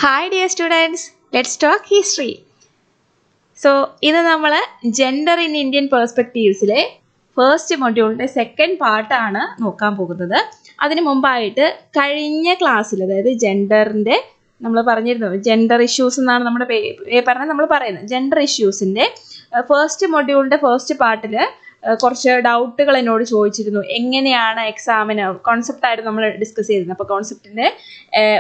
Hi dear students, let's talk history. So, ഇന്ന് നമ്മൾ gender in Indian പെർസ്പെക്റ്റീവ്സിലെ first മൊഡ്യൂളിൻ്റെ സെക്കൻഡ് പാർട്ടാണ് നോക്കാൻ പോകുന്നത്. അതിന് മുമ്പായിട്ട് കഴിഞ്ഞ ക്ലാസ്സിൽ, അതായത് ജെൻഡറിൻ്റെ നമ്മൾ പറഞ്ഞിരുന്നു, ജെൻഡർ ഇഷ്യൂസ് എന്നാണ് നമ്മുടെ പേപ്പറിനെ നമ്മൾ പറയുന്നത്. ജെൻഡർ ഇഷ്യൂസിൻ്റെ ഫസ്റ്റ് മൊഡ്യൂളിൻ്റെ ഫസ്റ്റ് പാർട്ടിൽ കുറച്ച് ഡൗട്ടുകൾ എന്നോട് ചോദിച്ചിരുന്നു. എങ്ങനെയാണ് എക്സാമിന് കോൺസെപ്റ്റ് ആയിരുന്നു നമ്മൾ ഡിസ്കസ് ചെയ്തിരുന്നത്. അപ്പോൾ കോൺസെപ്റ്റിൻ്റെ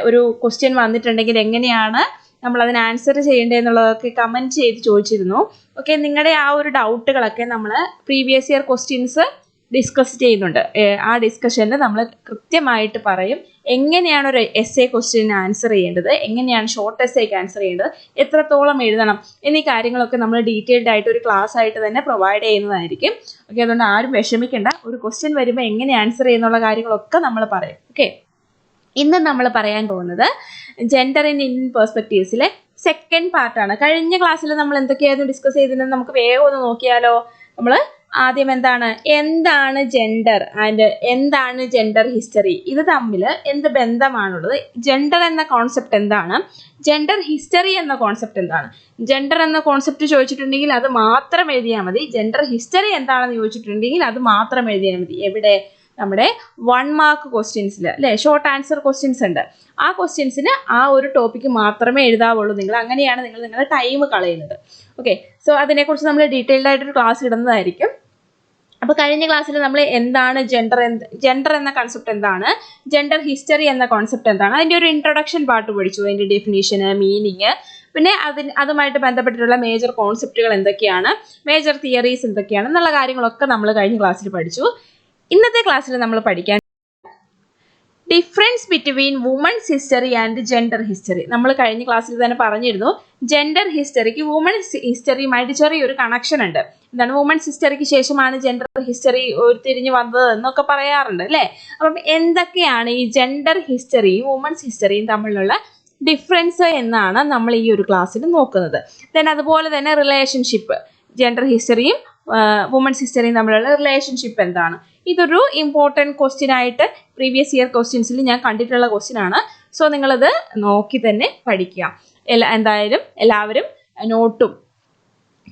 ഒരു ക്വസ്റ്റ്യൻ വന്നിട്ടുണ്ടെങ്കിൽ എങ്ങനെയാണ് നമ്മൾ അതിന് ആൻസർ ചെയ്യേണ്ടതെന്നുള്ളതൊക്കെ കമൻറ്റ് ചെയ്ത് ചോദിച്ചിരുന്നു. ഓക്കെ, നിങ്ങളുടെ ആ ഒരു ഡൗട്ടുകളൊക്കെ നമ്മൾ പ്രീവിയസ് ഇയർ ക്വസ്റ്റ്യൻസ് ഡിസ്കസ് ചെയ്യുന്നുണ്ട്. ആ ഡിസ്കഷനിൽ നമ്മൾ കൃത്യമായിട്ട് പറയും എങ്ങനെയാണ് ഒരു എസ് എ ക്വസ്റ്റ്യന് ആൻസർ ചെയ്യേണ്ടത്, എങ്ങനെയാണ് ഷോർട്ട് എസ് എക്ക് ആൻസർ ചെയ്യേണ്ടത്, എത്രത്തോളം എഴുതണം എന്നീ കാര്യങ്ങളൊക്കെ നമ്മൾ ഡീറ്റെയിൽഡ് ആയിട്ട് ഒരു ക്ലാസ് ആയിട്ട് തന്നെ പ്രൊവൈഡ് ചെയ്യുന്നതായിരിക്കും. ഓക്കെ, അതുകൊണ്ട് ആരും വിഷമിക്കേണ്ട. ഒരു ക്വസ്റ്റ്യൻ വരുമ്പോൾ എങ്ങനെ ആൻസർ ചെയ്യുന്നുള്ള കാര്യങ്ങളൊക്കെ നമ്മൾ പറയും. ഓക്കെ, ഇന്ന് നമ്മൾ പറയാൻ പോകുന്നത് ജെൻഡർ ഇൻ ഇന്ത്യൻ പെർസ്പെക്റ്റീവ്സിലെ സെക്കൻഡ് പാർട്ടാണ്. കഴിഞ്ഞ ക്ലാസ്സിൽ നമ്മൾ എന്തൊക്കെയായിരുന്നു ഡിസ്കസ് ചെയ്തിരുന്നത് നമുക്ക് വേഗം ഒന്ന് നോക്കിയാലോ. നമ്മൾ ആദ്യം എന്താണ് ജെൻഡർ ആൻഡ് എന്താണ് ജെൻഡർ ഹിസ്റ്ററി, ഇത് തമ്മിൽ എന്ത് ബന്ധമാണുള്ളത്, ജെൻഡർ എന്ന കോൺസെപ്റ്റ് എന്താണ്, ജെൻഡർ ഹിസ്റ്ററി എന്ന കോൺസെപ്റ്റ് എന്താണ്. ജെൻഡർ എന്ന കോൺസെപ്റ്റ് ചോദിച്ചിട്ടുണ്ടെങ്കിൽ അത് മാത്രം എഴുതിയാൽ മതി. ജെൻഡർ ഹിസ്റ്ററി എന്താണെന്ന് ചോദിച്ചിട്ടുണ്ടെങ്കിൽ അത് മാത്രം എഴുതിയാൽ മതി. എവിടെ? നമ്മുടെ 1 മാർക്ക് ക്വസ്റ്റ്യൻസിൽ അല്ലേ, ഷോർട്ട് ആൻസർ ക്വസ്റ്റ്യൻസ് ഉണ്ട്. ആ ക്വസ്റ്റ്യൻസിന് ആ ഒരു ടോപ്പിക്ക് മാത്രമേ എഴുതാവുള്ളൂ. അങ്ങനെയാണ് നിങ്ങൾ നിങ്ങളുടെ ടൈം കളയുന്നത്. ഓക്കെ, സോ അതിനെക്കുറിച്ച് നമ്മൾ ഡീറ്റെയിൽഡ് ആയിട്ടൊരു ക്ലാസ് ഇടുന്നതായിരിക്കും. അപ്പോൾ കഴിഞ്ഞ ക്ലാസ്സിൽ നമ്മൾ എന്താണ് ജെൻഡർ എന്ന കോൺസെപ്റ്റ് എന്താണ്, ജെൻഡർ ഹിസ്റ്ററി എന്ന കോൺസെപ്റ്റ് എന്താണ്, അതിൻ്റെ ഒരു ഇൻട്രൊഡക്ഷൻ പാർട്ട് പഠിച്ചു. അതിൻ്റെ ഡെഫിനേഷന്, മീനിങ്, പിന്നെ അതുമായിട്ട് ബന്ധപ്പെട്ടിട്ടുള്ള മേജർ കോൺസെപ്റ്റുകൾ എന്തൊക്കെയാണ്, മേജർ തിയറീസ് എന്തൊക്കെയാണ് എന്നുള്ള കാര്യങ്ങളൊക്കെ നമ്മൾ കഴിഞ്ഞ ക്ലാസ്സിൽ പഠിച്ചു. ഇന്നത്തെ ക്ലാസ്സിൽ നമ്മൾ പഠിക്കാൻ difference between women's history and gender history. നമ്മൾ കഴിഞ്ഞ ക്ലാസ്സിൽ തന്നെ പറഞ്ഞിരുന്നു, ജെൻഡർ ഹിസ്റ്ററിക്ക് വുമൺസ് ഹിസ്റ്ററിയുമായിട്ട് ചെറിയൊരു കണക്ഷൻ ഉണ്ട്. എന്താണ്, വുമൺസ് ഹിസ്റ്ററിക്ക് ശേഷമാണ് ജെൻഡർ ഹിസ്റ്ററി ഉരുത്തിരിഞ്ഞ് വന്നത് എന്നൊക്കെ പറയാറുണ്ട് അല്ലേ. അപ്പം എന്തൊക്കെയാണ് ഈ ജെൻഡർ ഹിസ്റ്ററിയും വുമൺസ് ഹിസ്റ്ററിയും തമ്മിലുള്ള ഡിഫറൻസ് എന്നാണ് നമ്മൾ ഈ ഒരു ക്ലാസ്സിൽ നോക്കുന്നത്. അതുപോലെ തന്നെ റിലേഷൻഷിപ്പ്, ജെൻഡർ ഹിസ്റ്ററിയും വുമൺസ് ഹിസ്റ്ററിയും തമ്മിലുള്ള റിലേഷൻഷിപ്പ് എന്താണ്, ഇതൊരു ഇമ്പോർട്ടൻറ്റ് ക്വസ്റ്റ്യൻ ആയിട്ട് പ്രീവിയസ് ഇയർ ക്വസ്റ്റ്യൻസിൽ ഞാൻ കണ്ടിട്ടുള്ള ക്വസ്റ്റ്യൻ ആണ്. സോ നിങ്ങളത് നോക്കി തന്നെ പഠിക്കുക. എന്തായാലും എല്ലാവരും നോട്ടും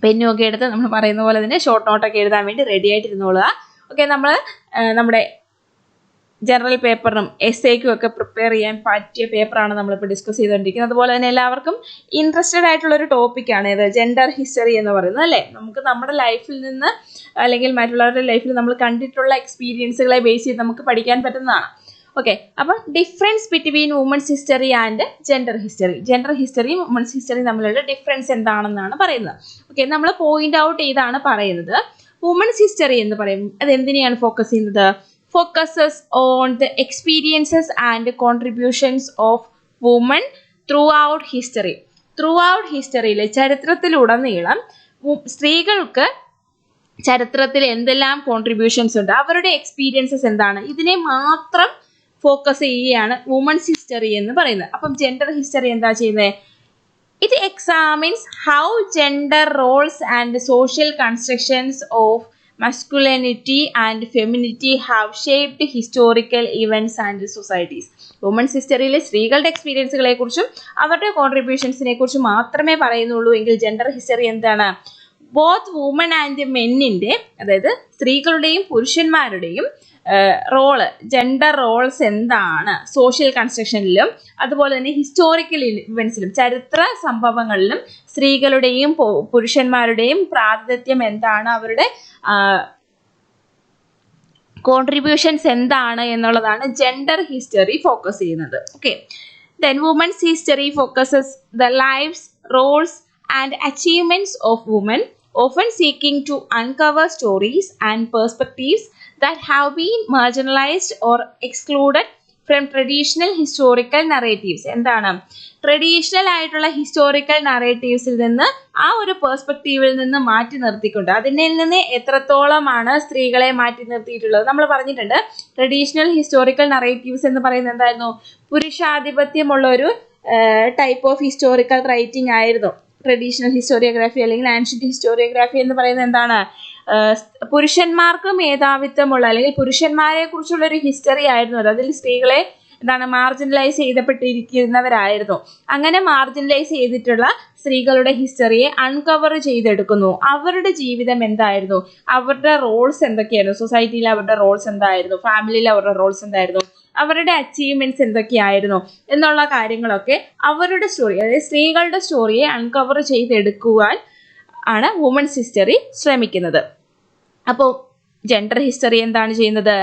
പെന്നും ഒക്കെ എടുത്ത് നമ്മൾ പറയുന്ന പോലെ തന്നെ ഷോർട്ട് നോട്ടൊക്കെ എഴുതാൻ വേണ്ടി റെഡി ആയിട്ടിരുന്നോളുക. ഓക്കെ, നമ്മൾ നമ്മുടെ ജനറൽ പേപ്പറിനും എസ് എക്കും ഒക്കെ പ്രിപ്പയർ ചെയ്യാൻ പറ്റിയ പേപ്പറാണ് നമ്മളിപ്പോൾ ഡിസ്കസ് ചെയ്തുകൊണ്ടിരിക്കുന്നത്. അതുപോലെ തന്നെ എല്ലാവർക്കും ഇൻട്രസ്റ്റഡ് ആയിട്ടുള്ളൊരു ടോപ്പിക്കാണ് ഇത് ജെൻഡർ ഹിസ്റ്ററി എന്ന് പറയുന്നത് അല്ലേ. നമുക്ക് നമ്മുടെ ലൈഫിൽ നിന്ന് അല്ലെങ്കിൽ മറ്റുള്ളവരുടെ ലൈഫിൽ നമ്മൾ കണ്ടിട്ടുള്ള എക്സ്പീരിയൻസുകളെ ബേസ് ചെയ്ത് നമുക്ക് പഠിക്കാൻ പറ്റുന്നതാണ്. ഓക്കെ, അപ്പം difference between women's history and gender history, gender ഹിസ്റ്ററിയും വുമൺസ് ഹിസ്റ്ററിയും തമ്മിലുള്ള ഡിഫറൻസ് എന്താണെന്നാണ് പറയുന്നത്. ഓക്കെ, നമ്മൾ പോയിന്റ് ഔട്ട് ചെയ്താണ് പറയുന്നത്. വുമൺസ് ഹിസ്റ്ററി എന്ന് പറയും അത് എന്തിനെയാണ് ഫോക്കസ് ചെയ്യുന്നത്, focuses on the experiences and contributions of women throughout history. Throughout history, ചരിത്രത്തിലുടനീളം സ്ത്രീകൾക്ക് ചരിത്രത്തിൽ എന്തെല്ലാം കോൺട്രിബ്യൂഷൻസ് ഉണ്ട്, അവരുടെ എക്സ്പീരിയൻസസ് എന്താണ്, ഇതിനെ മാത്രം ഫോക്കസ് ചെയ്യുകയാണ് വുമൺസ് ഹിസ്റ്ററി എന്ന് പറയുന്നത്. അപ്പം ജെൻഡർ ഹിസ്റ്ററി എന്താ ചെയ്യുന്നത്, it examines how gender roles and social constructions of masculinity and femininity have shaped historical events and societies. Women's ഹിസ്റ്ററിയിലെ സ്ത്രീകളുടെ എക്സ്പീരിയൻസുകളെ കുറിച്ചും അവരുടെ കോൺട്രിബ്യൂഷൻസിനെ കുറിച്ചും മാത്രമേ പറയുന്നുള്ളൂ എങ്കിൽ ജെൻഡർ ഹിസ്റ്ററി എന്താണ്, ബോത്ത് വുമൺ ആൻഡ് മെന്നിൻ്റെ, അതായത് സ്ത്രീകളുടെയും പുരുഷന്മാരുടെയും റോള്, ജെൻഡർ റോൾസ് എന്താണ് സോഷ്യൽ കൺസ്ട്രക്ഷനിലും അതുപോലെ തന്നെ ഹിസ്റ്റോറിക്കൽ ഇവൻസിലും, ചരിത്ര സംഭവങ്ങളിലും സ്ത്രീകളുടെയും പുരുഷന്മാരുടെയും പ്രാതിനിധ്യം എന്താണ്, അവരുടെ കോൺട്രിബ്യൂഷൻസ് എന്താണ് എന്നുള്ളതാണ് ജെൻഡർ ഹിസ്റ്ററി ഫോക്കസ് ചെയ്യുന്നത്. Okay, then women's history focuses the lives, roles and achievements of women, often seeking to uncover stories and perspectives that have been marginalized or excluded from traditional historical narratives. എന്താണ്, traditional ആയിട്ടുള്ള historical നറേറ്റീവ്സിൽ നിന്ന് ആ ഒരു പെർസ്പെക്റ്റീവിൽ നിന്ന് മാറ്റി നിർത്തിക്കൊണ്ട്, അതിൽ നിന്ന് എത്രത്തോളമാണ് സ്ത്രീകളെ മാറ്റി നിർത്തിയിട്ടുള്ളത് നമ്മൾ പറഞ്ഞിട്ടുണ്ട്. ട്രഡീഷണൽ ഹിസ്റ്റോറിക്കൽ നറേറ്റീവ്സ് എന്ന് പറയുന്നത് എന്തായിരുന്നു, പുരുഷാധിപത്യമുള്ള ഒരു ടൈപ്പ് ഓഫ് ഹിസ്റ്റോറിക്കൽ റൈറ്റിംഗ് ആയിരുന്നു ട്രഡീഷണൽ ഹിസ്റ്റോറിയോഗ്രാഫി അല്ലെങ്കിൽ ആൻഷ്യന്റ് ഹിസ്റ്റോറിയോഗ്രാഫി എന്ന് പറയുന്നത്. എന്താണ്, പുരുഷന്മാർക്ക് മേധാവിത്വമുള്ള അല്ലെങ്കിൽ പുരുഷന്മാരെ കുറിച്ചുള്ള ഒരു ഹിസ്റ്ററി ആയിരുന്നു അത്. അതിൽ സ്ത്രീകളെ എന്താണ് മാർജിനലൈസ് ചെയ്യപ്പെട്ടിരിക്കുന്നവരായിരുന്നു. അങ്ങനെ മാർജിനലൈസ് ചെയ്തിട്ടുള്ള സ്ത്രീകളുടെ ഹിസ്റ്ററിയെ അൺകവർ ചെയ്തെടുക്കുന്നു. അവരുടെ ജീവിതം എന്തായിരുന്നു, അവരുടെ റോൾസ് എന്തൊക്കെയായിരുന്നു, സൊസൈറ്റിയിൽ അവരുടെ റോൾസ് എന്തായിരുന്നു, ഫാമിലിയിൽ അവരുടെ റോൾസ് എന്തായിരുന്നു, അവരുടെ അച്ചീവ്മെന്റ്സ് എന്തൊക്കെയായിരുന്നു എന്നുള്ള കാര്യങ്ങളൊക്കെ അവരുടെ സ്റ്റോറി, അതായത് സ്ത്രീകളുടെ സ്റ്റോറിയെ അൺകവർ ചെയ്തെടുക്കുവാൻ ആണ് വുമൻസ് ഹിസ്റ്ററി ശ്രമിക്കുന്നത്. അപ്പോൾ ജെൻഡർ ഹിസ്റ്ററി എന്താണ് ചെയ്യുന്നത്?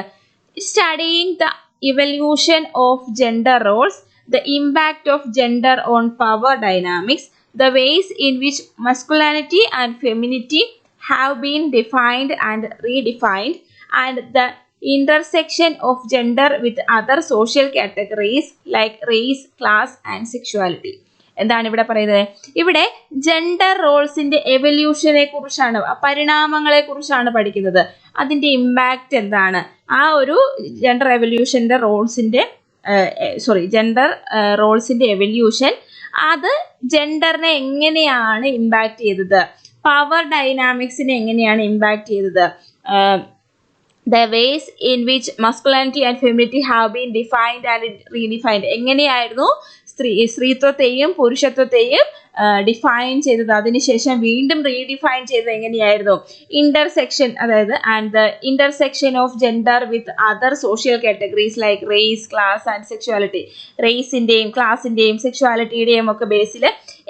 Studying the evolution of gender roles, the impact of gender on power dynamics, the ways in which masculinity and femininity have been defined and redefined, and the intersection of gender with other social categories like race, class and sexuality. എന്താണ് ഇവിടെ പറയുന്നത്? ഇവിടെ gender റോൾസിന്റെ എവല്യൂഷനെ കുറിച്ചാണ്, പരിണാമങ്ങളെ കുറിച്ചാണ് പഠിക്കുന്നത്. അതിന്റെ impact എന്താണ്, ആ ഒരു ജെൻഡർ എവല്യൂഷന്റെ ജെൻഡർ റോൾസിന്റെ എവല്യൂഷൻ അത് ജെൻഡറിനെ എങ്ങനെയാണ് ഇമ്പാക്ട് ചെയ്തത്, പവർ ഡൈനാമിക്സിനെ എങ്ങനെയാണ് ഇമ്പാക്ട് ചെയ്തത്, the ways in which masculinity and femininity have been defined and redefined, എങ്ങനെയായിരുന്നു സ്ത്രീത്വത്തെയും പുരുഷത്വത്തെയും ഡിഫൈൻ ചെയ്തത്, അതിനുശേഷം വീണ്ടും റീഡിഫൈൻ ചെയ്തത് എങ്ങനെയായിരുന്നു, ഇന്റർസെക്ഷൻ, അതായത് and the intersection of gender with other social categories like race, class and sexuality, റേസിന്റെയും ക്ലാസിന്റെയും സെക്ഷുവാലിറ്റിയുടെയും ഒക്കെ ബേസിൽ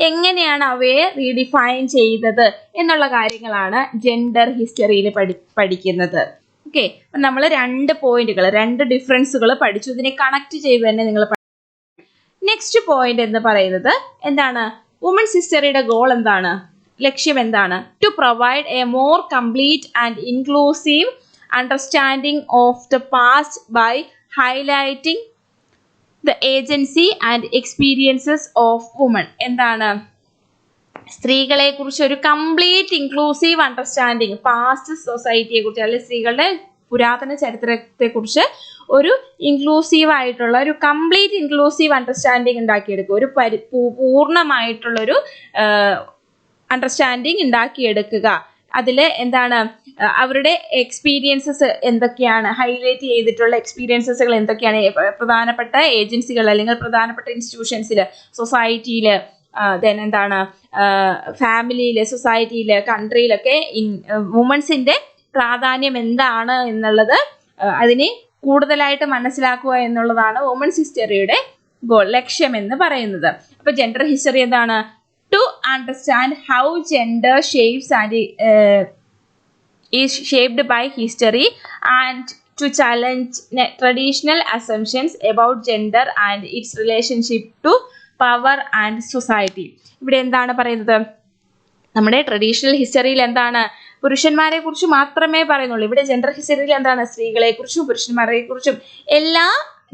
എങ്ങനെയാണ് അവയെ റീഡിഫൈൻ ചെയ്തത് എന്നുള്ള കാര്യങ്ങളാണ് ജെൻഡർ ഹിസ്റ്ററിയിൽ പഠിക്കുന്നത്. ഓക്കെ, നമ്മൾ 2 പോയിന്റുകൾ, 2 ഡിഫറൻസുകൾ പഠിച്ചു. ഇതിനെ കണക്ട് ചെയ്ത് തന്നെ നിങ്ങൾ. നെക്സ്റ്റ് പോയിന്റ് എന്ന് പറയുന്നത് എന്താണ്? വുമൻസ് ഹിസ്റ്ററിയുടെ ഗോൾ എന്താണ്, ലക്ഷ്യം എന്താണ്? To provide a more complete and inclusive understanding of the past by highlighting the agency and experiences of women. എന്താണ്? സ്ത്രീകളെ കുറിച്ച് ഒരു കംപ്ലീറ്റ് ഇൻക്ലൂസീവ് അണ്ടർസ്റ്റാൻഡിങ്, പാസ്റ്റ് സൊസൈറ്റിയെ കുറിച്ച് അല്ലെങ്കിൽ സ്ത്രീകളുടെ പുരാതന ചരിത്രത്തെ കുറിച്ച് ഒരു ഇൻക്ലൂസീവ് ആയിട്ടുള്ള ഒരു കംപ്ലീറ്റ് ഇൻക്ലൂസീവ് അണ്ടർസ്റ്റാൻഡിങ് ഉണ്ടാക്കിയെടുക്കുക, ഒരു പൂർണ്ണമായിട്ടുള്ളൊരു അണ്ടർസ്റ്റാൻഡിങ് ഉണ്ടാക്കിയെടുക്കുക. അതിൽ എന്താണ്, അവരുടെ എക്സ്പീരിയൻസസ് എന്തൊക്കെയാണ്, ഹൈലൈറ്റ് ചെയ്തിട്ടുള്ള എക്സ്പീരിയൻസസുകൾ എന്തൊക്കെയാണ്, പ്രധാനപ്പെട്ട ഏജൻസികൾ അല്ലെങ്കിൽ പ്രധാനപ്പെട്ട ഇൻസ്റ്റിറ്റ്യൂഷൻസിൽ, സൊസൈറ്റിയിൽ, ദെൻ എന്താണ് ഫാമിലിയിൽ, സൊസൈറ്റിയിൽ, കൺട്രിയിലൊക്കെ വുമൻസിന്റെ പ്രാധാന്യം എന്താണ് എന്നുള്ളത് അതിനെ കൂടുതലായിട്ട് മനസ്സിലാക്കുക എന്നുള്ളതാണ് വുമൻസ് ഹിസ്റ്ററിയുടെ ഗോൾ, ലക്ഷ്യം എന്ന് പറയുന്നത്. അപ്പൊ ജെൻഡർ ഹിസ്റ്ററി എന്താണ്? To understand how gender shapes and is shaped by history and to challenge traditional assumptions about gender and its relationship to power and society. ഇവിടെ എന്താണ് പറയുന്നത്? നമ്മുടെ ട്രഡീഷണൽ ഹിസ്റ്ററിയിൽ എന്താണ്, പുരുഷന്മാരെ കുറിച്ച് മാത്രമേ പറയുന്നുള്ളൂ. ഇവിടെ ജെൻഡർ ഹിസ്റ്ററിയിൽ എന്താണ്, സ്ത്രീകളെ കുറിച്ചും പുരുഷന്മാരെ കുറിച്ചും എല്ലാ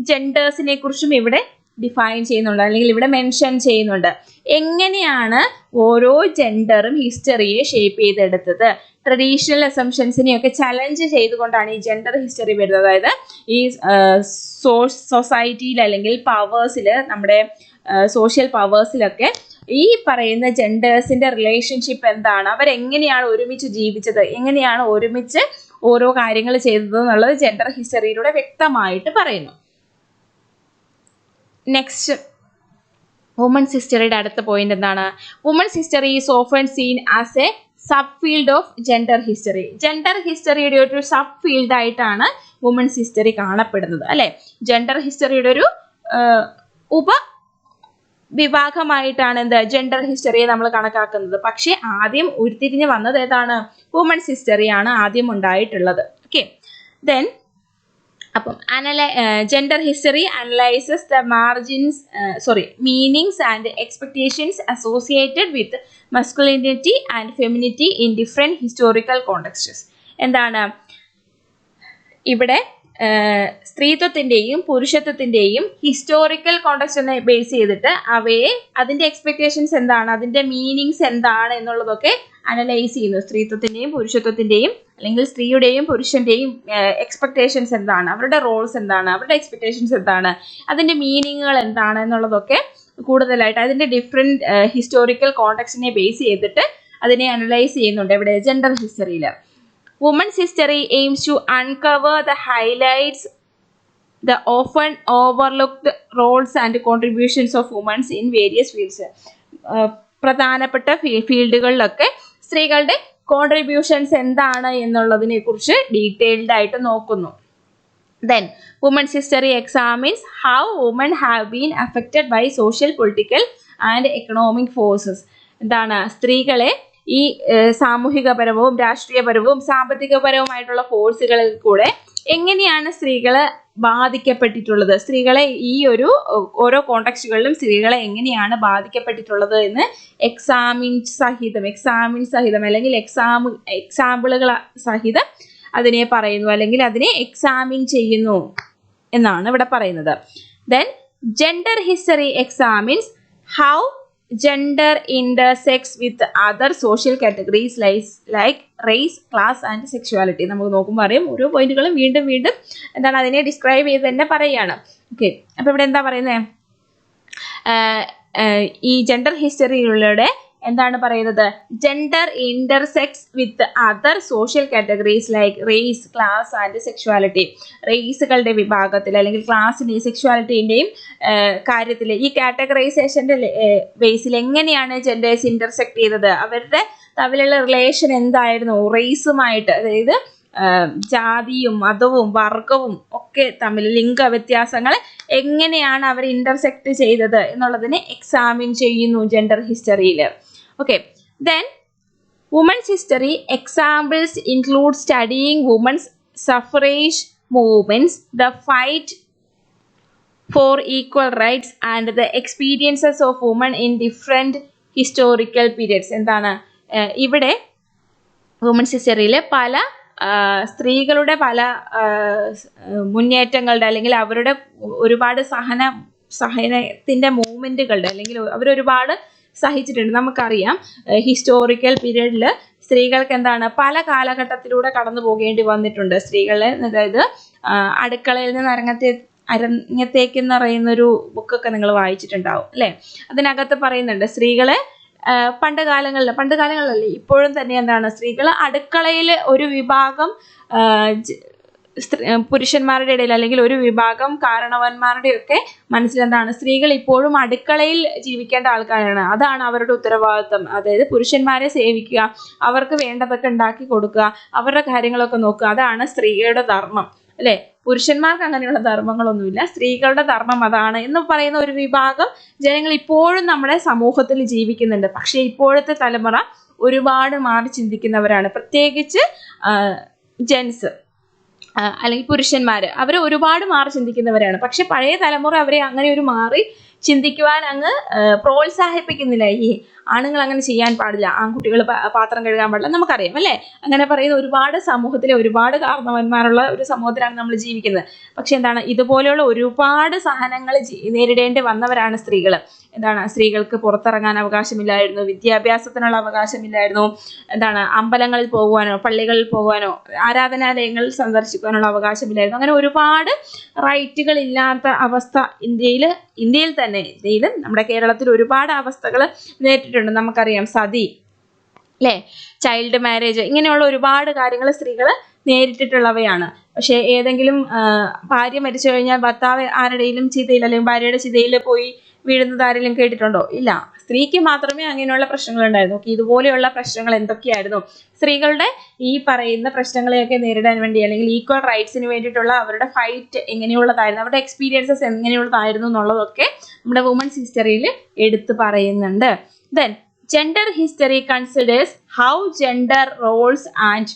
ജെൻഡേഴ്സിനെ കുറിച്ചും ഇവിടെ ഡിഫൈൻ ചെയ്യുന്നുണ്ട്, അല്ലെങ്കിൽ ഇവിടെ മെൻഷൻ ചെയ്യുന്നുണ്ട്. എങ്ങനെയാണ് ഓരോ ജെൻഡറും ഹിസ്റ്ററിയെ ഷേപ്പ് ചെയ്തെടുത്തത്, ട്രഡീഷണൽ അസംഷൻസിനെയൊക്കെ ചലഞ്ച് ചെയ്തുകൊണ്ടാണ് ഈ ജെൻഡർ ഹിസ്റ്ററി വരുന്നത്. അതായത് ഈ സൊസൈറ്റിയിൽ അല്ലെങ്കിൽ പവേഴ്സിൽ, നമ്മുടെ സോഷ്യൽ പവേഴ്സിലൊക്കെ ഈ പറയുന്ന ജെൻഡേഴ്സിന്റെ റിലേഷൻഷിപ്പ് എന്താണ്, അവരെങ്ങനെയാണ് ഒരുമിച്ച് ജീവിച്ചത്, എങ്ങനെയാണ് ഒരുമിച്ച് ഓരോ കാര്യങ്ങൾ ചെയ്തത് എന്നുള്ളത് ജെൻഡർ ഹിസ്റ്ററിയിലൂടെ വ്യക്തമായിട്ട് പറയുന്നു. നെക്സ്റ്റ്, വുമൻസ് ഹിസ്റ്ററിയുടെ അടുത്ത പോയിന്റ് എന്താണ്? Women's history is often seen as a sub field of gender history. Gender ഹിസ്റ്ററിയുടെ ഒരു സബ് ഫീൽഡ് ആയിട്ടാണ് വുമൻസ് ഹിസ്റ്ററി കാണപ്പെടുന്നത്, അല്ലെ? ജെൻഡർ ഹിസ്റ്ററിയുടെ ഒരു വിഭാഗമായിട്ടാണ് എന്ത്, ജെൻഡർ ഹിസ്റ്ററിയെ നമ്മൾ കണക്കാക്കുന്നത്. പക്ഷെ ആദ്യം ഉരുത്തിരിഞ്ഞ് വന്നത് ഏതാണ്? വുമൻസ് ഹിസ്റ്ററിയാണ് ആദ്യം ഉണ്ടായിട്ടുള്ളത്. ഓക്കെ, ദെൻ അപ്പം gender history analyses the meanings and expectations associated with masculinity and femininity in different historical contexts. എന്താണ് ഇവിടെ സ്ത്രീത്വത്തിന്റെയും പുരുഷത്വത്തിന്റെയും ഹിസ്റ്റോറിക്കൽ കോണ്ടെക്സ്റ്റിനെ ബേസ് ചെയ്തിട്ട് അവയെ, അതിന്റെ എക്സ്പെക്ടേഷൻസ് എന്താണ്, അതിന്റെ മീനിങ്സ് എന്താണ് എന്നുള്ളതൊക്കെ അനലൈസ് ചെയ്യുന്നു. സ്ത്രീത്വത്തിന്റെയും പുരുഷത്വത്തിന്റെയും അല്ലെങ്കിൽ സ്ത്രീയുടെയും പുരുഷന്റെയും എക്സ്പെക്ടേഷൻസ് എന്താണ്, അവരുടെ റോൾസ് എന്താണ്, അവരുടെ എക്സ്പെക്ടേഷൻസ് എന്താണ്, അതിന്റെ മീനിങ്ങുകൾ എന്താണ് എന്നുള്ളതൊക്കെ കൂടുതലായിട്ട് അതിന്റെ ഡിഫറെന്റ് ഹിസ്റ്റോറിക്കൽ കോണ്ടെക്സ്റ്റിനെ ബേസ് ചെയ്തിട്ട് അതിനെ അനലൈസ് ചെയ്യുന്നുണ്ട് ഇവിടെ ജെൻഡർ ഹിസ്റ്ററിയിൽ. Women's history aims to uncover the highlights the often overlooked roles and contributions of women in various fields. പ്രധാനപ്പെട്ട ഫീൽഡുകളിലൊക്കെ സ്ത്രീകളുടെ കോൺട്രിബ്യൂഷൻസ് എന്താണ് എന്നുള്ളതിനെ കുറിച്ച് ഡീറ്റെയിൽഡ് ആയിട്ട് നോക്കുന്നു. Then women's history examines how women have been affected by social, political and economic forces. എന്താണ് സ്ത്രീകളെ ഈ സാമൂഹികപരവും രാഷ്ട്രീയപരവും സാമ്പത്തികപരവുമായിട്ടുള്ള ഫോഴ്സുകളിൽ കൂടെ എങ്ങനെയാണ് സ്ത്രീകളെ ബാധിക്കപ്പെട്ടിട്ടുള്ളത്, സ്ത്രീകളെ ഈ ഒരു ഓരോ കോണ്ടക്സ്റ്റുകളിലും സ്ത്രീകളെ എങ്ങനെയാണ് ബാധിക്കപ്പെട്ടിട്ടുള്ളത് എന്ന് എക്സാമിൻ സഹിതം അല്ലെങ്കിൽ എക്സാമ്പിളുകൾ സഹിതം അതിനെ പറയുന്നു, അല്ലെങ്കിൽ അതിനെ എക്സാമിൻ ചെയ്യുന്നു എന്നാണ് ഇവിടെ പറയുന്നത്. Then gender history examines how gender intersects with other social categories like race, class and sexuality. നമുക്ക് നോക്കുമ്പോൾ അറിയാം ഓരോ പോയിന്റുകളും വീണ്ടും എന്താണ് അതിനെ ഡിസ്ക്രൈബ് ചെയ്ത് തന്നെ പറയുകയാണ്. ഓക്കെ, അപ്പോൾ ഇവിടെ എന്താ പറയുന്നത്, ഈ ജെൻഡർ ഹിസ്റ്ററിയിലൂടെ എന്താണ് പറയുന്നത്, gender intersects with other social categories like race, class and sexuality. റേസുകളുടെ വിഭാഗത്തിൽ അല്ലെങ്കിൽ ക്ലാസിൻ്റെയും സെക്ഷുവാലിറ്റീൻ്റെയും കാര്യത്തിൽ ഈ കാറ്റഗറൈസേഷൻ്റെ ബേസിൽ എങ്ങനെയാണ് ജെൻഡേഴ്സ് ഇന്റർസെക്ട് ചെയ്തത്, അവരുടെ തമ്മിലുള്ള റിലേഷൻ എന്തായിരുന്നു റേസുമായിട്ട്, അതായത് ജാതിയും മതവും വർഗവും ഒക്കെ തമ്മിൽ ലിംഗ വ്യത്യാസങ്ങൾ എങ്ങനെയാണ് അവർ ഇന്റർസെക്ട് ചെയ്തത് എന്നുള്ളതിനെ എക്സാമിൻ ചെയ്യുന്നു ജെൻഡർ ഹിസ്റ്ററിയിൽ. Okay, then women's history examples include studying women's suffrage movements, the fight for equal rights and the experiences of women in different historical periods. എന്താണ് ഇവിടെ വുമൻസ് ഹിസ്റ്ററിയിൽ പല സ്ത്രീകളുടെ പല മുന്നേറ്റങ്ങളുടെ അല്ലെങ്കിൽ അവരുടെ ഒരുപാട് സഹനത്തിൻ്റെ മൂവ്മെൻറ്റുകളുടെ അല്ലെങ്കിൽ അവരൊരുപാട് സഹിച്ചിട്ടുണ്ട്. നമുക്കറിയാം ഹിസ്റ്റോറിക്കൽ പീരീഡിൽ സ്ത്രീകൾക്ക് എന്താണ് പല കാലഘട്ടത്തിലൂടെ കടന്നു പോകേണ്ടി വന്നിട്ടുണ്ട്. സ്ത്രീകളെ അതായത് അടുക്കളയിൽ നിന്ന് അരങ്ങത്തേക്ക് എന്ന് പറയുന്നൊരു ബുക്കൊക്കെ നിങ്ങൾ വായിച്ചിട്ടുണ്ടാവും അല്ലേ. അതിനകത്ത് പറയുന്നുണ്ട് സ്ത്രീകളെ പണ്ട് കാലങ്ങളിലല്ലേ ഇപ്പോഴും തന്നെ എന്താണ് സ്ത്രീകൾ അടുക്കളയിൽ ഒരു വിഭാഗം പുരുഷന്മാരുടെ ഇടയിൽ അല്ലെങ്കിൽ ഒരു വിഭാഗം കാരണവന്മാരുടെയൊക്കെ മനസ്സിലെന്താണ് സ്ത്രീകൾ ഇപ്പോഴും അടുക്കളയിൽ ജീവിക്കേണ്ട ആൾക്കാരാണ്, അതാണ് അവരുടെ ഉത്തരവാദിത്വം. അതായത് പുരുഷന്മാരെ സേവിക്കുക, അവർക്ക് വേണ്ടതൊക്കെ ഉണ്ടാക്കി കൊടുക്കുക, അവരുടെ കാര്യങ്ങളൊക്കെ നോക്കുക, അതാണ് സ്ത്രീകളുടെ ധർമ്മം അല്ലേ. പുരുഷന്മാർക്ക് അങ്ങനെയുള്ള ധർമ്മങ്ങളൊന്നുമില്ല, സ്ത്രീകളുടെ ധർമ്മം അതാണ് എന്ന് പറയുന്ന ഒരു വിഭാഗം ജനങ്ങൾ ഇപ്പോഴും നമ്മുടെ സമൂഹത്തിൽ ജീവിക്കുന്നുണ്ട്. പക്ഷേ ഇപ്പോഴത്തെ തലമുറ ഒരുപാട് മാറി ചിന്തിക്കുന്നവരാണ്, പ്രത്യേകിച്ച് ജെൻസ് അല്ലെങ്കിൽ പുരുഷന്മാർ അവർ ഒരുപാട് മാറി ചിന്തിക്കുന്നവരാണ്. പക്ഷെ പഴയ തലമുറ അവരെ അങ്ങനെ ഒരു മാറി ചിന്തിക്കുവാൻ അങ്ങ് പ്രോത്സാഹിപ്പിക്കുന്നില്ല. ഈ ആണുങ്ങൾ അങ്ങനെ ചെയ്യാൻ പാടില്ല, ആൺകുട്ടികൾ പാത്രം കഴുകാൻ പാടില്ല, നമുക്കറിയാം അല്ലേ. അങ്ങനെ പറയുന്ന ഒരുപാട് സമൂഹത്തിലെ ഒരുപാട് കാരണവന്മാരുള്ള ഒരു സമൂഹത്തിലാണ് നമ്മൾ ജീവിക്കുന്നത്. പക്ഷെ എന്താണ് ഇതുപോലെയുള്ള ഒരുപാട് സഹനങ്ങൾ നേരിടേണ്ടി വന്നവരാണ് സ്ത്രീകൾ. എന്താണ് സ്ത്രീകൾക്ക് പുറത്തിറങ്ങാൻ അവകാശമില്ലായിരുന്നു, വിദ്യാഭ്യാസത്തിനുള്ള അവകാശമില്ലായിരുന്നു, എന്താണ് അമ്പലങ്ങളിൽ പോകുവാനോ പള്ളികളിൽ പോകുവാനോ ആരാധനാലയങ്ങളിൽ സന്ദർശിക്കാനുള്ള അവകാശമില്ലായിരുന്നു. അങ്ങനെ ഒരുപാട് റൈറ്റുകൾ ഇല്ലാത്ത അവസ്ഥ ഇന്ത്യയിൽ തന്നെ ഇന്ത്യയിലും നമ്മുടെ കേരളത്തിൽ ഒരുപാട് അവസ്ഥകൾ നേരിട്ടിട്ടുണ്ട്. നമുക്കറിയാം സതി അല്ലേ, ചൈൽഡ് മാരേജ്, ഇങ്ങനെയുള്ള ഒരുപാട് കാര്യങ്ങൾ സ്ത്രീകൾ നേരിട്ടിട്ടുള്ളവയാണ്. പക്ഷേ ഏതെങ്കിലും ഭാര്യ മരിച്ചു കഴിഞ്ഞാൽ ഭർത്താവ് ആരുടെയും ചിതയിൽ അല്ലെങ്കിൽ ഭാര്യയുടെ ചിതയിൽ പോയി വീഴുന്നത് ആരെങ്കിലും കേട്ടിട്ടുണ്ടോ? ഇല്ല. സ്ത്രീക്ക് മാത്രമേ അങ്ങനെയുള്ള പ്രശ്നങ്ങൾ ഉണ്ടായിരുന്നു. ഇതുപോലെയുള്ള പ്രശ്നങ്ങൾ എന്തൊക്കെയായിരുന്നു, സ്ത്രീകളുടെ ഈ പറയുന്ന പ്രശ്നങ്ങളെയൊക്കെ നേരിടാൻ വേണ്ടി അല്ലെങ്കിൽ ഈക്വൽ റൈറ്റ്സിന് വേണ്ടിയിട്ടുള്ള അവരുടെ ഫൈറ്റ് എങ്ങനെയുള്ളതായിരുന്നു, അവരുടെ എക്സ്പീരിയൻസസ് എങ്ങനെയുള്ളതായിരുന്നു എന്നുള്ളതൊക്കെ നമ്മുടെ വുമൻസ് ഹിസ്റ്ററിയിൽ എടുത്തു പറയുന്നുണ്ട്. Then gender history considers how gender roles and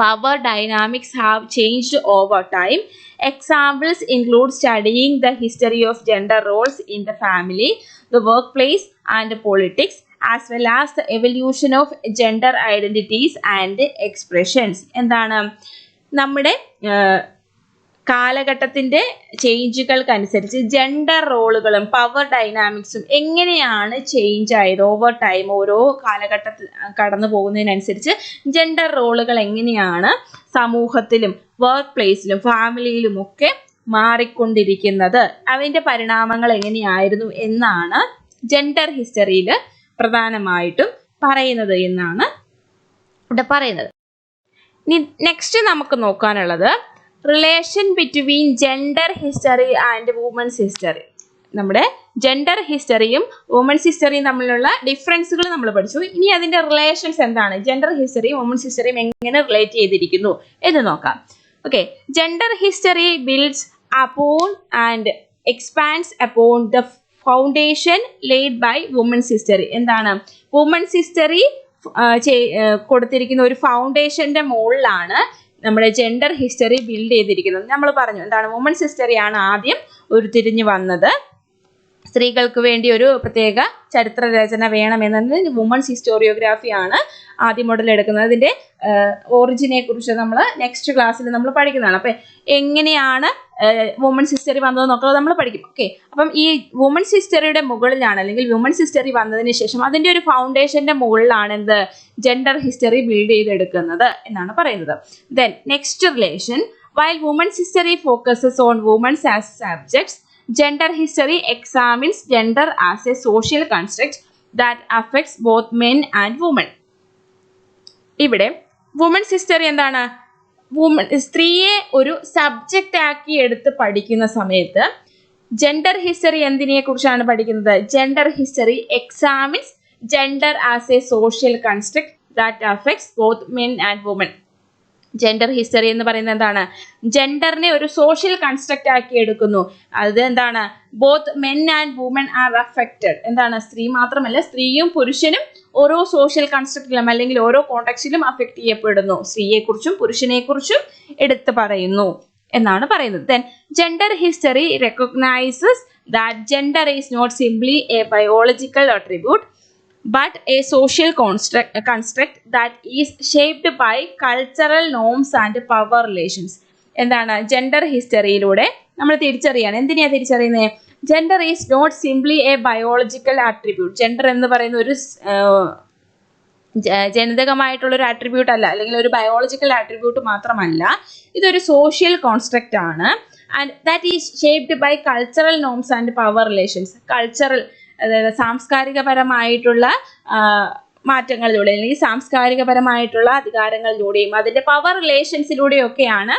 power dynamics have changed over time. Examples include studying the history of gender roles in the family, the workplace and politics, as well as the evolution of gender identities and expressions. എന്താണ് നമ്മുടെ കാലഘട്ടത്തിൻ്റെ ചേഞ്ചുകൾക്കനുസരിച്ച് gender റോളുകളും power ഡൈനാമിക്സും എങ്ങനെയാണ് change ആയത് over time, ഓരോ കാലഘട്ടത്തിൽ കടന്നു പോകുന്നതിനനുസരിച്ച് gender റോളുകൾ എങ്ങനെയാണ് സമൂഹത്തിലും വർക്ക് പ്ലേസിലും ഫാമിലിയിലും ഒക്കെ മാറിക്കൊണ്ടിരിക്കുന്നത്, അതിൻ്റെ പരിണാമങ്ങൾ എങ്ങനെയായിരുന്നു എന്നാണ് ജെൻഡർ ഹിസ്റ്ററിയിൽ പ്രധാനമായിട്ടും പറയുന്നത് എന്നാണ് ഇവിടെ പറയുന്നത്. നെക്സ്റ്റ് നമുക്ക് നോക്കാനുള്ളത് relation between gender history and women's history. നമ്മുടെ ജെൻഡർ ഹിസ്റ്ററിയും വുമൻസ് ഹിസ്റ്ററിയും തമ്മിലുള്ള ഡിഫറൻസുകൾ നമ്മൾ പഠിച്ചു. ഇനി അതിന്റെ റിലേഷൻസ് എന്താണ്, ജെൻഡർ ഹിസ്റ്ററിയും വുമൻസ് ഹിസ്റ്ററിയും എങ്ങനെ റിലേറ്റ് ചെയ്തിരിക്കുന്നു എന്ന് നോക്കാം. Okay, gender history builds upon and expands upon the foundation laid by women's history. എന്താണ്, വുമൻസ് ഹിസ്റ്ററി കൊടുത്തിരിക്കുന്ന ഒരു ഫൗണ്ടേഷന്റെ മുകളിലാണ് നമ്മുടെ ജെൻഡർ ഹിസ്റ്ററി ബിൽഡ് ചെയ്തിരിക്കുന്നത്. നമ്മൾ പറഞ്ഞു എന്താണ്, വുമൻസ് ഹിസ്റ്ററിയാണ് ആദ്യം ഉരുത്തിരിഞ്ഞു വന്നത്. സ്ത്രീകൾക്ക് വേണ്ടി ഒരു പ്രത്യേക ചരിത്ര രചന വേണമെന്നത് വുമൻസ് ഹിസ്റ്റോറിയോഗ്രാഫിയാണ് ആദ്യം മുതൽ എടുക്കുന്നത്. അതിന്റെ ഒറിജിനെ കുറിച്ച് നമ്മൾ നെക്സ്റ്റ് ക്ലാസ്സിൽ നമ്മൾ പഠിക്കുന്നതാണ്. അപ്പം എങ്ങനെയാണ് വുമൻസ് ഹിസ്റ്ററി വന്നതെന്നൊക്കെ നമ്മൾ പഠിക്കും. ഓക്കെ, അപ്പം ഈ വുമൻസ് ഹിസ്റ്ററിയുടെ മുകളിലാണ്, അല്ലെങ്കിൽ വുമൻസ് ഹിസ്റ്ററി വന്നതിന് ശേഷം അതിന്റെ ഒരു ഫൗണ്ടേഷന്റെ മുകളിലാണ് എന്ത്, ജെൻഡർ ഹിസ്റ്ററി ബിൽഡ് ചെയ്തെടുക്കുന്നത് എന്നാണ് പറയുന്നത്. Then next relation, while women's history focuses on women as subjects, gender history examines gender as a social construct that affects both men and women. ഇവിടെ വുമൻസ് ഹിസ്റ്ററി എന്താണ്, സ്ത്രീയെ ഒരു സബ്ജക്റ്റ് ആക്കി എടുത്ത് പഠിക്കുന്ന സമയത്ത് ജെൻഡർ ഹിസ്റ്ററി എന്തിനെ കുറിച്ചാണ് പഠിക്കുന്നത്, gender history examines gender as a social construct that affects both men and women. Gender history എന്ന് പറയുന്നത് എന്താണ്, ജെൻഡറിനെ ഒരു സോഷ്യൽ കൺസ്ട്രക്റ്റ് ആക്കി എടുക്കുന്നു. അത് എന്താണ്, both men and woman R affected. എന്താണ്, സ്ത്രീ മാത്രമല്ല, സ്ത്രീയും പുരുഷനും ഓരോ സോഷ്യൽ കൺസ്ട്രക്റ്റിലും അല്ലെങ്കിൽ ഓരോ കോണ്ടെക്സ്റ്റിലും അഫക്റ്റ് ചെയ്യപ്പെടുന്നു. സ്ത്രീയെക്കുറിച്ചും പുരുഷനെക്കുറിച്ചും എടുത്ത് പറയുന്നു എന്നാണ് പറയുന്നത്. Then gender history recognises that gender is not simply a biological attribute but a social construct that is shaped by cultural norms and power relations. എന്താണ്, ജെൻഡർ ഹിസ്റ്ററിയിലൂടെ നമ്മൾ തിരിച്ചറിയാണ്. എന്തിനാണ് തിരിച്ചറിയുന്നത്, gender is not simply a biological attribute. Gender എന്ന് പറയുന്ന ഒരു ജനിതകമായിട്ടുള്ളൊരു attribute അല്ല, അല്ലെങ്കിൽ ഒരു ബയോളജിക്കൽ ആട്രിബ്യൂട്ട് മാത്രമല്ല, ഇതൊരു സോഷ്യൽ കോൺസ്ട്രക്റ്റ് ആണ്. And that is shaped by cultural norms and power relations. Cultural, അതായത് സാംസ്കാരികപരമായിട്ടുള്ള മാറ്റങ്ങളിലൂടെ അല്ലെങ്കിൽ സാംസ്കാരികപരമായിട്ടുള്ള അധികാരങ്ങളിലൂടെയും അതിൻ്റെ പവർ റിലേഷൻസിലൂടെയൊക്കെയാണ്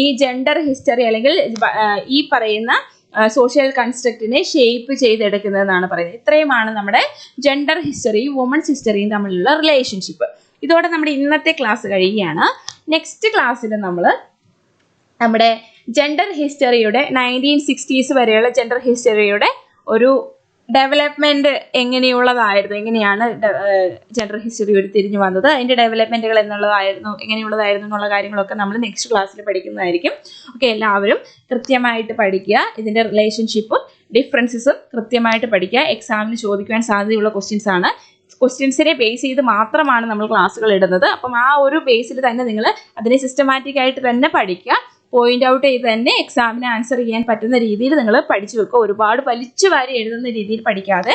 ഈ ജെൻഡർ ഹിസ്റ്ററി അല്ലെങ്കിൽ ഈ പറയുന്ന സോഷ്യൽ കൺസ്ട്രക്റ്റിനെ ഷേപ്പ് ചെയ്തെടുക്കുന്നതെന്നാണ് പറയുന്നത്. ഇത്രയുമാണ് നമ്മുടെ ജെൻഡർ ഹിസ്റ്ററിയും വുമൻസ് ഹിസ്റ്ററിയും തമ്മിലുള്ള റിലേഷൻഷിപ്പ്. ഇതോടെ നമ്മുടെ ഇന്നത്തെ ക്ലാസ് കഴിയുകയാണ്. നെക്സ്റ്റ് ക്ലാസ്സിൽ നമ്മൾ നമ്മുടെ ജെൻഡർ ഹിസ്റ്ററിയുടെ 1960s വരെയുള്ള ജെൻഡർ ഹിസ്റ്ററിയുടെ ഒരു ഡെവലപ്മെന്റ് എങ്ങനെയാണ് ജെൻഡർ ഹിസ്റ്ററി ഉരുത്തിരിഞ്ഞു വന്നത്, അതിന്റെ ഡെവലപ്മെന്റുകൾ എങ്ങനെയുള്ളതായിരുന്നു എന്നുള്ള കാര്യങ്ങളൊക്കെ നമ്മൾ നെക്സ്റ്റ് ക്ലാസ്സിൽ പഠിക്കുന്നതായിരിക്കും. ഓക്കെ, എല്ലാവരും കൃത്യമായിട്ട് പഠിക്കുക. ഇതിന്റെ റിലേഷൻഷിപ്പും ഡിഫറൻസസും കൃത്യമായിട്ട് പഠിക്കുക. എക്സാമിന് ചോദിക്കുവാൻ സാധ്യതയുള്ള ക്വസ്റ്റ്യൻസ് ആണ്. ക്വസ്റ്റ്യൻസിനെ ബേസ് ചെയ്ത് മാത്രമാണ് നമ്മൾ ക്ലാസ്സുകൾ ഇടുന്നത്. അപ്പം ആ ഒരു ബേസിൽ തന്നെ നിങ്ങൾ അതിനെ സിസ്റ്റമാറ്റിക് ആയിട്ട് തന്നെ പഠിക്കുക. പോയിന്റ് ഔട്ട് ചെയ്ത് തന്നെ എക്സാമിന് ആൻസർ ചെയ്യാൻ പറ്റുന്ന രീതിയിൽ നിങ്ങൾ പഠിച്ചു വെക്കുക. ഒരുപാട് വലിച്ചു വാരി എഴുതുന്ന രീതിയിൽ പഠിക്കാതെ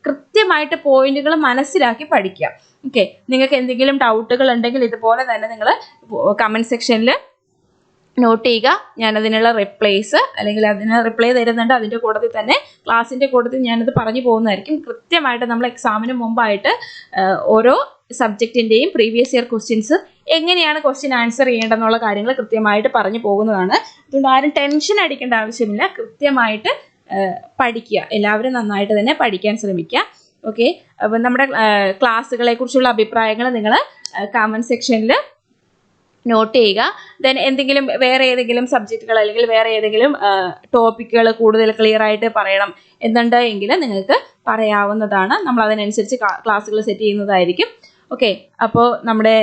കൃത്യമായിട്ട് പോയിന്റുകൾ മനസ്സിലാക്കി പഠിക്കുക. ഓക്കെ, നിങ്ങൾക്ക് എന്തെങ്കിലും ഡൗട്ടുകൾ ഉണ്ടെങ്കിൽ ഇതുപോലെ തന്നെ നിങ്ങൾ കമൻറ്റ് സെക്ഷനിൽ നോട്ട് ചെയ്യുക. ഞാനതിനുള്ള റിപ്ലൈസ് അല്ലെങ്കിൽ അതിന് റിപ്ലൈ തരുന്നുണ്ട്. അതിൻ്റെ കൂട്ടത്തിൽ തന്നെ ക്ലാസ്സിൻ്റെ കൂട്ടത്തിൽ ഞാനത് പറഞ്ഞു പോകുന്നതായിരിക്കും. കൃത്യമായിട്ട് നമ്മൾ എക്സാമിന് മുമ്പായിട്ട് ഓരോ സബ്ജക്റ്റിൻ്റെയും പ്രീവിയസ് ഇയർ ക്വസ്റ്റ്യൻസ് എങ്ങനെയാണ് ക്വസ്റ്റ്യൻ ആൻസർ ചെയ്യേണ്ടതെന്നുള്ള കാര്യങ്ങൾ കൃത്യമായിട്ട് പറഞ്ഞു പോകുന്നതാണ്. അതുകൊണ്ട് ആരും ടെൻഷൻ അടിക്കേണ്ട ആവശ്യമില്ല. കൃത്യമായിട്ട് പഠിക്കുക. എല്ലാവരും നന്നായിട്ട് തന്നെ പഠിക്കാൻ ശ്രമിക്കുക. ഓക്കെ, അപ്പം നമ്മുടെ ക്ലാസ്സുകളെ കുറിച്ചുള്ള അഭിപ്രായങ്ങൾ നിങ്ങൾ കമൻറ്റ് സെക്ഷനിൽ നോട്ട് ചെയ്യുക. ദെൻ എന്തെങ്കിലും വേറെ ഏതെങ്കിലും സബ്ജക്റ്റുകൾ അല്ലെങ്കിൽ വേറെ ഏതെങ്കിലും ടോപ്പിക്കുകൾ കൂടുതൽ ക്ലിയർ ആയിട്ട് പറയണം എന്നുണ്ടെങ്കിൽ നിങ്ങൾക്ക് പറയാവുന്നതാണ്. നമ്മൾ അതിനനുസരിച്ച് ക്ലാസ്സുകൾ സെറ്റ് ചെയ്യുന്നതായിരിക്കും. ഓക്കെ, അപ്പോൾ നമ്മുടെ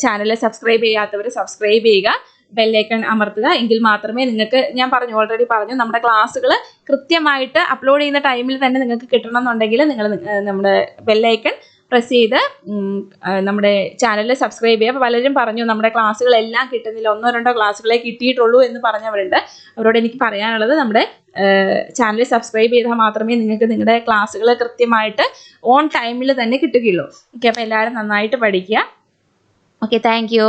ചാനൽ സബ്സ്ക്രൈബ് ചെയ്യാത്തവർ സബ്സ്ക്രൈബ് ചെയ്യുക, ബെല്ലൈക്കൺ അമർത്തുക. എങ്കിൽ മാത്രമേ നിങ്ങൾക്ക്, ഞാൻ ഓൾറെഡി പറഞ്ഞു, നമ്മുടെ ക്ലാസ്സുകൾ കൃത്യമായിട്ട് അപ്ലോഡ് ചെയ്യുന്ന ടൈമിൽ തന്നെ നിങ്ങൾക്ക് കിട്ടണം എന്നുണ്ടെങ്കിൽ നിങ്ങൾ നമ്മുടെ ബെല്ലൈക്കൺ പ്രസ് ചെയ്ത് നമ്മുടെ ചാനൽ സബ്സ്ക്രൈബ് ചെയ്യുക. അപ്പോൾ പലരും പറഞ്ഞു നമ്മുടെ ക്ലാസ്സുകളെല്ലാം കിട്ടുന്നില്ല, 1-2 ക്ലാസ്സുകളെ കിട്ടിയിട്ടുള്ളൂ എന്ന് പറഞ്ഞവരുണ്ട്. അവരോട് എനിക്ക് പറയാനുള്ളത്, നമ്മുടെ ചാനൽ സബ്സ്ക്രൈബ് ചെയ്താൽ മാത്രമേ നിങ്ങൾക്ക് നിങ്ങളുടെ ക്ലാസ്സുകൾ കൃത്യമായിട്ട് ഓൺ ടൈമിൽ തന്നെ കിട്ടുകയുള്ളൂ. ഓക്കെ, അപ്പോൾ എല്ലാവരും നന്നായിട്ട് പഠിക്കുക. Okay, thank you.